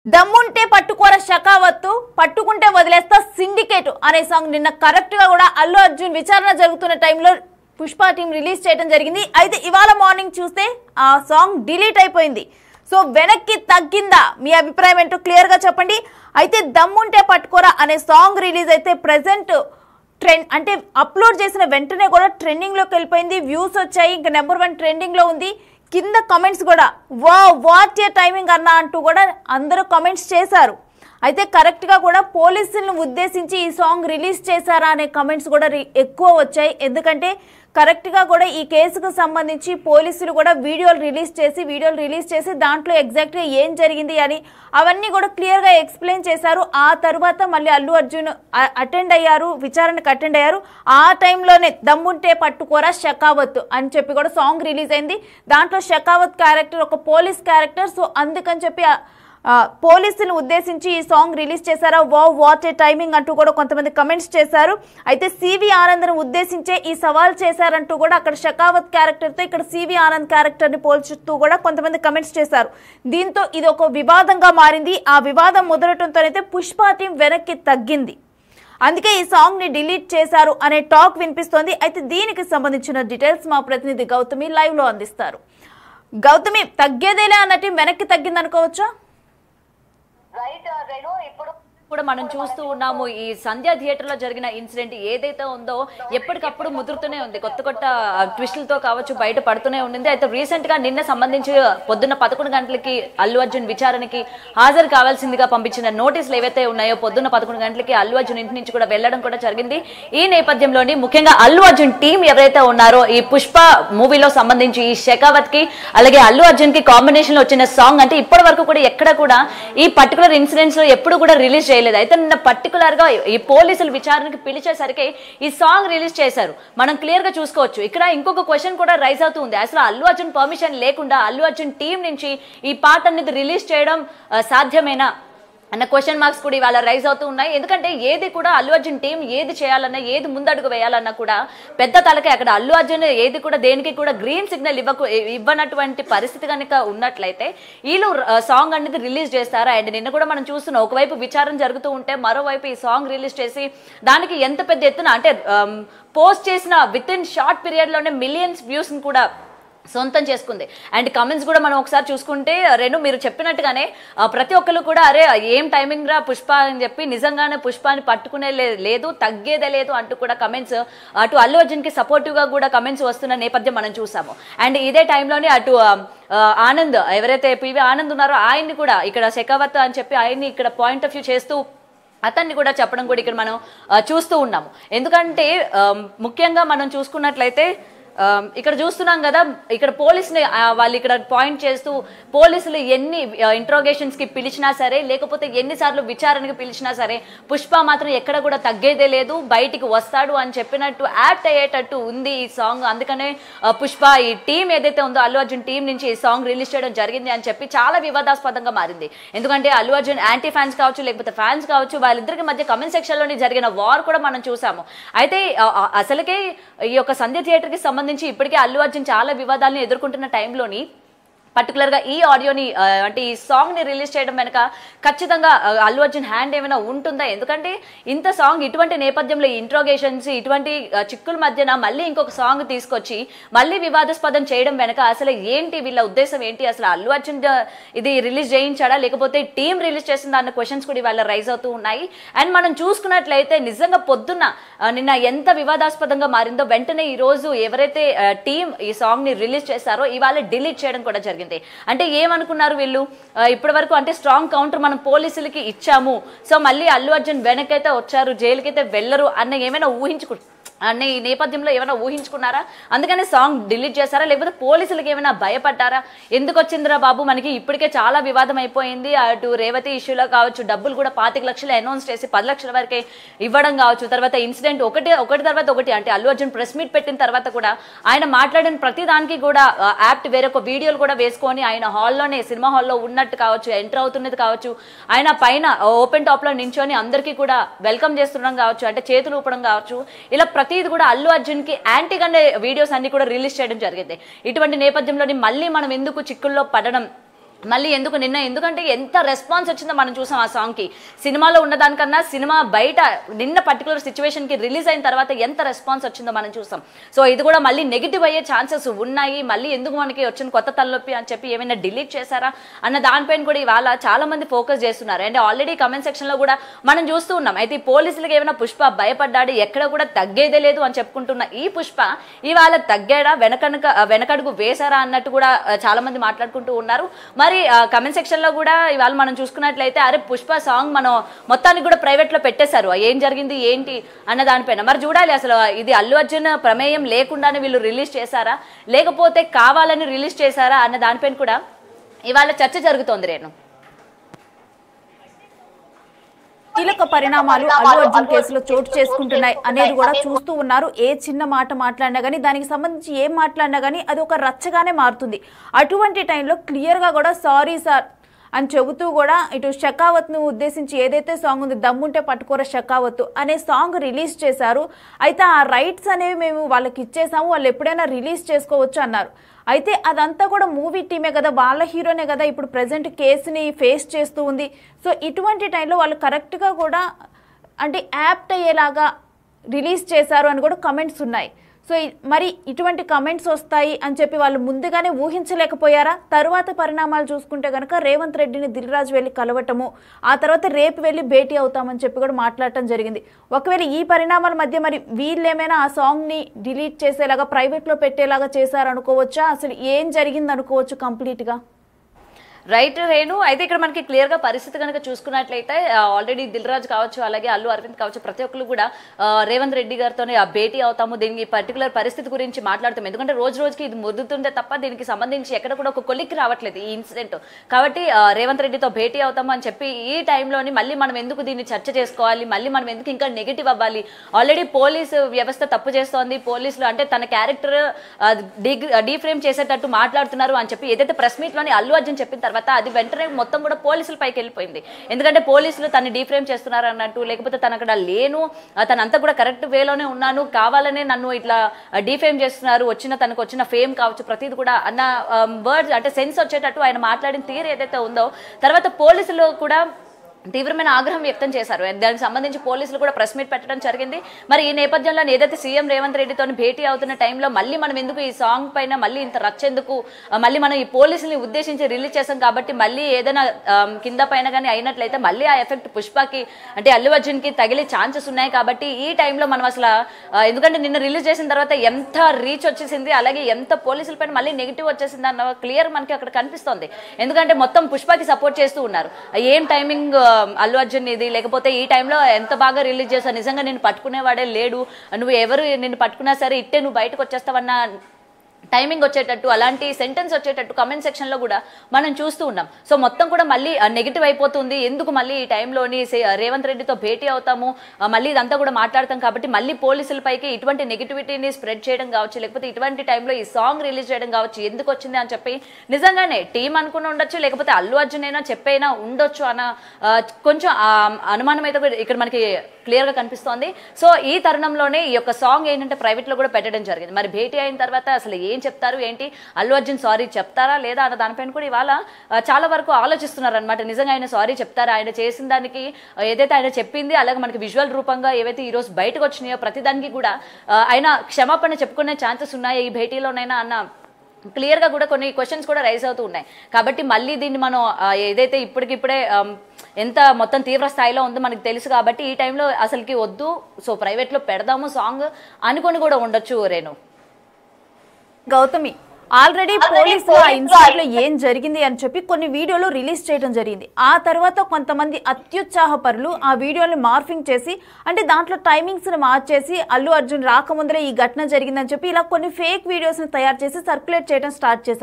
దమ్ముంటే పట్టుకోర షకావత్తు పట్టుకుంటే వదిలేస్తా సిండికేట్ అనే సాంగ్ నిన్న కరెక్ట్ గా కూడా అల్లు అర్జున్ విచారణ జరుగుతున్న టైంలో పుష్ప టీం రిలీజ్ చేయడం జరిగింది. అయితే ఇవాళ మార్నింగ్ చూస్తే ఆ సాంగ్ డిలీట్ అయిపోయింది. సో వెనక్కి తగ్గిందా, మీ అభిప్రాయం ఏంటో క్లియర్ గా చెప్పండి. అయితే దమ్ముంటే పట్టుకోరా అనే సాంగ్ రిలీజ్ అయితే ప్రెసెంట్ ట్రెండ్ అంటే అప్లోడ్ చేసిన వెంటనే కూడా ట్రెండింగ్ లోకి వెళ్ళిపోయింది. వ్యూస్ వచ్చాయి, ఇంకా నెంబర్ 1 ట్రెండింగ్ లో ఉంది. కింద కమెంట్స్ కూడా వాట్ ఏ టైమింగ్ అన్నా అంటూ కూడా అందరూ కమెంట్స్ చేశారు. అయితే కరెక్ట్గా కూడా పోలీసులను ఉద్దేశించి ఈ సాంగ్ రిలీజ్ చేశారా అనే కమెంట్స్ కూడా ఎక్కువ వచ్చాయి. ఎందుకంటే కరెక్ట్గా కూడా ఈ కేసుకు సంబంధించి పోలీసులు కూడా వీడియోలు రిలీజ్ చేసి దాంట్లో ఎగ్జాక్ట్గా ఏం జరిగింది అని అవన్నీ కూడా క్లియర్గా ఎక్స్ప్లెయిన్ చేశారు. ఆ తర్వాత మళ్ళీ అల్లు అర్జున్ విచారణకు అటెండ్ అయ్యారు. ఆ టైంలోనే దమ్ముంటే పట్టుకోరా షకావత్ అని చెప్పి కూడా సాంగ్ రిలీజ్ అయింది. దాంట్లో షకావత్ క్యారెక్టర్ ఒక పోలీస్ క్యారెక్టర్. సో అందుకని చెప్పి పోలీసులను ఉద్దేశించి ఈ సాంగ్ రిలీజ్ చేశారా, వాట్ ఏ టైమింగ్ అంటూ కూడా కొంతమంది కమెంట్స్ చేశారు. అయితే సివి ఆనంద్ను ఉద్దేశించే ఈ సవాల్ చేశారంటూ కూడా అక్కడ షకావత్ క్యారెక్టర్తో ఇక్కడ సివి ఆనంద్ క్యారెక్టర్ని పోల్చుతూ కూడా కొంతమంది కమెంట్స్ చేశారు. దీంతో ఇది ఒక వివాదంగా మారింది. ఆ వివాదం మొదలటంతోనైతే పుష్ప టీం వెనక్కి తగ్గింది. అందుకే ఈ సాంగ్ ని డిలీట్ చేశారు అనే టాక్ వినిపిస్తోంది. అయితే దీనికి సంబంధించిన డీటెయిల్స్ మా ప్రతినిధి గౌతమి లైవ్ లో అందిస్తారు. గౌతమి, తగ్గేదేలే అన్నట్టు వెనక్కి తగ్గింది అనుకోవచ్చా? కూడా మనం చూస్తూ ఉన్నాము. ఈ సంధ్య థియేటర్ లో జరిగిన ఇన్సిడెంట్ ఏదైతే ఉందో ఎప్పటికప్పుడు ముదురుతూనే ఉంది. కొత్త ట్విస్టులతో కావచ్చు బయట పడుతూనే ఉండింది. అయితే రీసెంట్ గా నిన్న సంబంధించి పొద్దున్న 11 గంటలకి అల్లు అర్జున్ విచారణకి హాజరు కావాల్సిందిగా పంపించిన నోటీసులు ఏవైతే ఉన్నాయో పొద్దున్న 11 గంటలకి అల్లు అర్జున్ ఇంటి నుంచి కూడా వెళ్లడం కూడా జరిగింది. ఈ నేపథ్యంలోని ముఖ్యంగా అల్లు అర్జున్ టీం ఎవరైతే ఉన్నారో ఈ పుష్ప మూవీలో సంబంధించి ఈ షెకావత్ కి అలాగే అల్లు అర్జున్ కి కాంబినేషన్ లో వచ్చిన సాంగ్ అంటే ఇప్పటి వరకు కూడా ఎక్కడ కూడా ఈ పర్టికులర్ ఇన్సిడెంట్స్ లో ఎప్పుడు కూడా రిలీజ్ చేయలేదు. అయితే నిన్న పర్టికులర్ గా ఈ పోలీసులు విచారణకి పిలిచేసరికి ఈ సాంగ్ రిలీజ్ చేశారు. మనం క్లియర్ గా చూసుకోవచ్చు. ఇక్కడ ఇంకొక క్వశ్చన్ కూడా రైజ్ అవుతూ ఉంది. అసలు అల్లు అర్జున్ పర్మిషన్ లేకుండా అల్లు అర్జున్ టీం నుంచి ఈ పాట అనేది రిలీజ్ చేయడం సాధ్యమేనా అన్న క్వశ్చన్ మార్క్స్ కూడా ఇవాళ రైజ్ అవుతూ ఉన్నాయి. ఎందుకంటే ఏది కూడా అల్లు అర్జున్ టీం ఏది చేయాలన్నా ఏది ముందడుగు వేయాలన్నా కూడా పెద్ద తలకే అక్కడ అల్లు అర్జున్ ఏది కూడా దేనికి కూడా గ్రీన్ సిగ్నల్ ఇవ్వనటువంటి పరిస్థితి కనుక ఉన్నట్లయితే వీళ్ళు సాంగ్ అనేది రిలీజ్ చేస్తారా? అండ్ నిన్న కూడా మనం చూస్తున్నాం, ఒకవైపు విచారణ జరుగుతూ ఉంటే మరోవైపు ఈ సాంగ్ రిలీజ్ చేసి దానికి ఎంత పెద్ద ఎత్తున అంటే పోస్ట్ చేసిన విత్ ఇన్ షార్ట్ పీరియడ్ లోనే మిలియన్స్ వ్యూస్ కూడా సొంతం చేసుకుంది. అండ్ కమెంట్స్ కూడా మనం ఒకసారి చూసుకుంటే రేణు మీరు చెప్పినట్టుగానే ప్రతి ఒక్కరు కూడా అరే ఏం టైమింగ్ రా పుష్ప అని చెప్పి నిజంగానే పుష్పాని పట్టుకునే లేదు, తగ్గేదే లేదు అంటూ కూడా కమెంట్స్ అటు అల్లు అర్జున్ కి సపోర్టివ్ గా కూడా కమెంట్స్ వస్తున్న నేపథ్యం మనం చూసాము. అండ్ ఇదే టైంలోనే అటు ఆనంద్ ఎవరైతే పివి ఆనంద్ ఉన్నారో ఆయన్ని కూడా ఇక్కడ షెకావత్ అని చెప్పి ఆయన్ని ఇక్కడ పాయింట్ ఆఫ్ వ్యూ చేస్తూ అతన్ని కూడా చెప్పడం కూడా ఇక్కడ మనం చూస్తూ ఉన్నాము. ఎందుకంటే ముఖ్యంగా మనం చూసుకున్నట్లయితే ఇక్కడ చూస్తున్నాం కదా, ఇక్కడ పోలీసుని వాళ్ళు ఇక్కడ పాయింట్ చేస్తూ పోలీసులు ఎన్ని ఇంట్రోగేషన్స్ కి పిలిచినా సరే లేకపోతే ఎన్నిసార్లు విచారణకి పిలిచినా సరే పుష్ప మాత్రం ఎక్కడ కూడా తగ్గేదే లేదు, బయటికి వస్తాడు అని చెప్పినట్టు యాక్ట్ అయ్యేటట్టు ఉంది ఈ సాంగ్. అందుకనే పుష్ప ఈ టీం ఏదైతే ఉందో అల్లు అర్జున్ టీం నుంచి ఈ సాంగ్ రిలీజ్ చేయడం జరిగింది అని చెప్పి చాలా వివాదాస్పదంగా మారింది. ఎందుకంటే అల్లు అర్జున్ యాంటీ ఫ్యాన్స్ కావచ్చు లేకపోతే ఫ్యాన్స్ కావచ్చు వాళ్ళిద్దరికి మధ్య కమెంట్ సెక్షన్ లోని జరిగిన వార్ కూడా మనం చూసాము. అయితే అసలుకే ఈ యొక్క సంధ్య థియేటర్ కి సంబంధించి ఇప్పటికే అల్లు అర్జున్ చాలా వివాదాలను ఎదుర్కొంటున్న టైంలోని పర్టికులర్ గా ఈ ఆడియోని అంటే ఈ సాంగ్ ని రిలీజ్ చేయడం వెనక ఖచ్చితంగా అల్లు అర్జున్ హ్యాండ్ ఏమైనా ఉంటుందా? ఎందుకంటే ఇంత సాంగ్ ఇటువంటి నేపథ్యంలో ఇంట్రోగేషన్స్ ఇటువంటి చిక్కుల మధ్యన మళ్ళీ ఇంకొక సాంగ్ తీసుకొచ్చి మళ్ళీ వివాదాస్పదం చేయడం వెనక అసలు ఏంటి, వీళ్ళ ఉద్దేశం ఏంటి? అసలు అల్లు అర్జున్ ఇది రిలీజ్ చేయించాడా లేకపోతే టీం రిలీజ్ చేసిందా అన్న క్వశ్చన్స్ కూడా ఇవాళ రైజ్ అవుతూ ఉన్నాయి. అండ్ మనం చూసుకున్నట్లయితే నిజంగా పొద్దున్న నిన్న ఎంత వివాదాస్పదంగా మారిందో వెంటనే ఈ రోజు ఎవరైతే టీం ఈ సాంగ్ ని రిలీజ్ చేశారో ఇవాళ డిలీట్ చేయడం కూడా జరిగింది. అంటే ఏమనుకున్నారు వీళ్ళు ఇప్పటి వరకు అంటే స్ట్రాంగ్ కౌంటర్ మనం పోలీసులకి ఇచ్చాము, సో మళ్ళీ అల్లు అర్జున్ వెనకైతే వచ్చారు జైలుకైతే వెళ్ళరు అన్న ఏమైనా అన్న ఈ నేపథ్యంలో ఏమైనా ఊహించుకున్నారా? అందుకనే సాంగ్ డిలీట్ చేశారా లేకపోతే పోలీసులకి ఏమైనా భయపడ్డారా? ఎందుకు వచ్చిందిరా బాబు మనకి ఇప్పటికే చాలా వివాదం అయిపోయింది, అటు రేవతి ఇష్యూలో కావచ్చు డబ్బులు కూడా 25 లక్షలు అనౌన్స్ చేసి 10 లక్షల వరకే ఇవ్వడం కావచ్చు, తర్వాత ఇన్సిడెంట్ ఒకటి తర్వాత ఒకటి అంటే అల్లు అర్జున్ ప్రెస్ మీట్ పెట్టిన తర్వాత కూడా ఆయన మాట్లాడిన ప్రతి దానికి కూడా యాప్ట్ వేరొక వీడియోలు కూడా వేసుకొని ఆయన హాల్లోనే సినిమా హాల్లో ఉన్నట్టు కావచ్చు, ఎంటర్ అవుతున్నది కావచ్చు, ఆయన పైన ఓపెన్ టాప్ లో నించొని అందరికీ కూడా వెల్కమ్ చేస్తుండడం కావచ్చు, అంటే చేతులు ఊపడం కావచ్చు, ఇలా ప్రతిది కూడా అల్లు అర్జున్ కి యాంటీగానే వీడియోస్ అన్ని కూడా రిలీజ్ చేయడం జరిగింది. ఇటువంటి నేపథ్యంలోని మళ్ళీ మనం ఎందుకు చిక్కుల్లో పడడం మళ్ళీ ఎందుకంటే ఎంత రెస్పాన్స్ వచ్చిందో మనం చూసాం ఆ సాంగ్కి. సినిమాలో ఉన్నదానికన్నా సినిమా బయట నిన్న పర్టికులర్ సిచ్యువేషన్కి రిలీజ్ అయిన తర్వాత ఎంత రెస్పాన్స్ వచ్చిందో మనం చూసాం. సో ఇది కూడా మళ్ళీ నెగిటివ్ అయ్యే ఛాన్సెస్ ఉన్నాయి. మళ్ళీ ఎందుకు మనకి వచ్చిన కొత్త తలనొప్పి అని చెప్పి ఏమైనా డిలీట్ చేశారా అన్న దానిపైన కూడా ఇవాళ చాలా మంది ఫోకస్ చేస్తున్నారు. అండ్ ఆల్రెడీ కమెంట్ సెక్షన్లో కూడా మనం చూస్తూ ఉన్నాం. అయితే ఈ పోలీసులకు ఏమైనా పుష్ప భయపడ్డాడు, ఎక్కడ కూడా తగ్గేదే లేదు అని చెప్పుకుంటున్న ఈ పుష్ప ఇవాళ తగ్గాడా, వెనకడుగు వేశారా అన్నట్టు కూడా చాలా మంది మాట్లాడుకుంటూ ఉన్నారు. మరి కమెంట్ సెక్షన్ లో కూడా ఇవాళ మనం చూసుకున్నట్లయితే అరే పుష్ప సాంగ్ మనం మొత్తానికి కూడా ప్రైవేట్ లో పెట్టేశారు, ఏం జరిగింది ఏంటి అన్న దానిపైన మరి చూడాలి. అసలు ఇది అల్లు అర్జున్ ప్రమేయం లేకుండానే వీళ్ళు రిలీజ్ చేశారా, లేకపోతే కావాలని రిలీజ్ చేశారా అన్న దానిపైన కూడా ఇవాళ చర్చ జరుగుతోంది. రేణు, కీలక పరిణామాలు అల్లు అర్జున్ కేసులో చోటు చేసుకుంటున్నాయి అనేది కూడా చూస్తూ ఉన్నారు. ఏ చిన్న మాట మాట్లాడినా కానీ, దానికి సంబంధించి ఏం మాట్లాడినా కానీ అది ఒక రచ్చగానే మారుతుంది. అటువంటి టైంలో క్లియర్గా కూడా సారీ సార్ అని చెబుతూ కూడా ఇటు షెకావత్ను ఉద్దేశించి ఏదైతే సాంగ్ ఉంది దమ్ముంటే పట్టుకోర షెకావత్ అనే సాంగ్ రిలీజ్ చేశారు. అయితే ఆ రైట్స్ అనేవి మేము వాళ్ళకి ఇచ్చేసాము, వాళ్ళు ఎప్పుడైనా రిలీజ్ చేసుకోవచ్చు అన్నారు. అయితే అదంతా కూడా మూవీ టీమే కదా, వాళ్ళ హీరోనే కదా ఇప్పుడు ప్రజెంట్ కేసుని ఫేస్ చేస్తూ ఉంది. సో ఇటువంటి టైంలో వాళ్ళు కరెక్ట్గా కూడా అంటే యాప్ట్ అయ్యేలాగా రిలీజ్ చేశారు అని కూడా కమెంట్స్ ఉన్నాయి. సో మరి ఇటువంటి కమెంట్స్ వస్తాయి అని చెప్పి వాళ్ళు ముందుగానే ఊహించలేకపోయారా? తరువాత పరిణామాలు చూసుకుంటే కనుక రేవంత్ రెడ్డిని దిల్ రాజు వెళ్ళి కలవటము, ఆ తర్వాత రేపు వెళ్ళి భేటీ అవుతామని చెప్పి కూడా మాట్లాడటం జరిగింది. ఒకవేళ ఈ పరిణామాల మధ్య మరి వీళ్ళేమైనా ఆ సాంగ్ని డిలీట్ చేసేలాగా ప్రైవేట్లో పెట్టేలాగా చేశారనుకోవచ్చా? అసలు ఏం జరిగింది అనుకోవచ్చు కంప్లీట్గా? రైట్ రేణు, అయితే ఇక్కడ మనకి క్లియర్ గా పరిస్థితి కనుక చూసుకున్నట్లయితే ఆల్రెడీ దిల్ రాజు కావచ్చు, అలాగే అల్లు అరవింద్ కావచ్చు, ప్రతి ఒక్కరు కూడా రేవంత్ రెడ్డి గారితోనే భేటీ అవుతాము, దీనికి పర్టికులర్ పరిస్థితి గురించి మాట్లాడతాం. ఎందుకంటే రోజు రోజుకి ఇది ముద్దుతుందే తప్ప దీనికి సంబంధించి ఎక్కడ కూడా ఒక కొలిక్కి రావట్లేదు ఈ ఇన్సిడెంట్. కాబట్టి రేవంత్ రెడ్డితో భేటీ అవుతాము అని చెప్పి ఈ టైంలోని మళ్ళీ మనం ఎందుకు దీన్ని చర్చ చేసుకోవాలి, మళ్ళీ మనం ఎందుకు ఇంకా నెగిటివ్ అవ్వాలి? ఆల్రెడీ పోలీసు వ్యవస్థ తప్పు చేస్తోంది, పోలీసులు అంటే తన క్యారెక్టర్ డీఫ్రేమ్ చేసేటట్టు మాట్లాడుతున్నారు అని చెప్పి ఏదైతే ప్రెస్ మీట్ లోని అల్లు అర్జున్ చెప్పిన తర్వాత అది వెంటనే మొత్తం కూడా పోలీసుల పైకి వెళ్ళిపోయింది. ఎందుకంటే పోలీసులు తను డీఫ్రేమ్ చేస్తున్నారు అన్నట్టు, లేకపోతే తను అక్కడ లేను, తనంతా కూడా కరెక్ట్ వేలోనే ఉన్నాను, కావాలనే నన్ను ఇట్లా డీఫేమ్ చేస్తున్నారు, తనకు వచ్చిన ఫేమ్ కావచ్చు ప్రతిది కూడా అన్న వర్డ్స్ అంటే సెన్స్ వచ్చేటట్టు ఆయన మాట్లాడిన తీరు ఏదైతే ఉందో తర్వాత పోలీసులు కూడా తీవ్రమైన ఆగ్రహం వ్యక్తం చేశారు. దానికి సంబంధించి పోలీసులు కూడా ప్రెస్ మీట్ పెట్టడం జరిగింది. మరి ఈ నేపథ్యంలో ఏదైతే సీఎం రేవంత్ రెడ్డితో భేటీ అవుతున్న టైంలో మళ్ళీ మనం ఎందుకు ఈ సాంగ్ పైన మళ్ళీ ఇంత రచ్చేందుకు, మళ్ళీ మనం ఈ పోలీసుల్ని ఉద్దేశించి రిలీజ్ చేసాం కాబట్టి మళ్ళీ ఏదైనా కింద పైన కానీ అయినట్లయితే మళ్ళీ ఆ ఎఫెక్ట్ పుష్పకి అంటే అల్లు అర్జున్ కి తగిలే ఛాన్సెస్ ఉన్నాయి. కాబట్టి ఈ టైంలో మనం అసలు ఎందుకంటే నిన్న రిలీజ్ చేసిన తర్వాత ఎంత రీచ్ వచ్చేసింది, అలాగే ఎంత పోలీసుల పైన మళ్ళీ నెగిటివ్ వచ్చేసింది అన్న క్లియర్ మనకి అక్కడ కనిపిస్తోంది. ఎందుకంటే మొత్తం పుష్పకి సపోర్ట్ చేస్తూ ఉన్నారు. ఏం టైమింగ్ అల్లు అర్జున్ ఇది, లేకపోతే ఈ టైంలో ఎంత బాగా రిలీజ్ చేశావు, నిజంగా నేను పట్టుకునేవాడే లేడు, నువ్వు ఎవరు నిన్ను పట్టుకున్నా సరే ఇట్టే నువ్వు బయటకు వచ్చేస్తావన్న టైమింగ్ వచ్చేటట్టు, అలాంటి సెంటెన్స్ వచ్చేటట్టు కమెంట్ సెక్షన్ లో కూడా మనం చూస్తూ ఉన్నాం. సో మొత్తం కూడా మళ్ళీ నెగిటివ్ అయిపోతుంది. ఎందుకు మళ్ళీ ఈ టైంలోని రేవంత్ రెడ్డితో భేటీ అవుతాము, మళ్ళీ ఇదంతా కూడా మాట్లాడతాం కాబట్టి మళ్ళీ పోలీసులపైకి ఇటువంటి నెగిటివిటీని స్ప్రెడ్ చేయడం కావచ్చు, లేకపోతే ఇటువంటి టైంలో ఈ సాంగ్ రిలీజ్ చేయడం కావచ్చు, ఎందుకు వచ్చింది అని చెప్పి నిజంగానే టీం అనుకుని ఉండొచ్చు, లేకపోతే అల్లు అర్జున్ అయినా చెప్పైనా ఉండొచ్చు అన్న కొంచెం అనుమానం అయితే ఇక్కడ మనకి క్లియర్ గా కనిపిస్తోంది. సో ఈ తరుణంలోనే ఈ యొక్క సాంగ్ ఏంటంటే ప్రైవేట్ లో కూడా పెట్టడం జరిగింది. మరి భేటీ అయిన తర్వాత అసలు ఏం చెప్తారు ఏంటి, అల్లు అర్జున్ సారీ చెప్తారా లేదా అన్న దానిపైన కూడా ఇవాళ చాలా వరకు ఆలోచిస్తున్నారు అనమాట. నిజంగా ఆయన సారీ చెప్తారా, ఆయన చేసిన దానికి ఏదైతే ఆయన చెప్పింది అలాగే మనకి విజువల్ రూపంగా ఏవైతే ఈ రోజు బయటకు వచ్చినాయో ప్రతిదానికి కూడా ఆయన క్షమాపణ చెప్పుకునే ఛాన్సెస్ ఉన్నాయో ఈ భేటీలోనైనా అన్న క్లియర్ గా కూడా కొన్ని క్వశ్చన్స్ కూడా రైజ్ అవుతూ ఉన్నాయి. కాబట్టి మళ్ళీ దీన్ని మనం ఏదైతే ఇప్పటికిప్పుడే ఎంత మొత్తం తీవ్ర స్థాయిలో ఉందో మనకు తెలుసు కాబట్టి ఈ టైంలో అసలుకి వద్దు, సో ప్రైవేట్ లో పెడదాము సాంగ్ అనుకొని కూడా ఉండొచ్చు. రేణు, గౌతమి ఆల్రెడీ పోలీసులు ఆ ఇన్సిడెంట్ లో ఏం జరిగింది అని చెప్పి కొన్ని వీడియోలు రిలీజ్ చేయడం జరిగింది. ఆ తర్వాత కొంతమంది అత్యుత్సాహపరులు ఆ వీడియోని మార్ఫింగ్ చేసి అంటే దాంట్లో టైమింగ్స్ ని మార్చేసి అల్లు అర్జున్ రాకముందరే ఈ ఘటన జరిగిందని చెప్పి ఇలా కొన్ని ఫేక్ వీడియోస్ ని తయారు చేసి సర్క్యులేట్ చేయడం స్టార్ట్ చేశారు.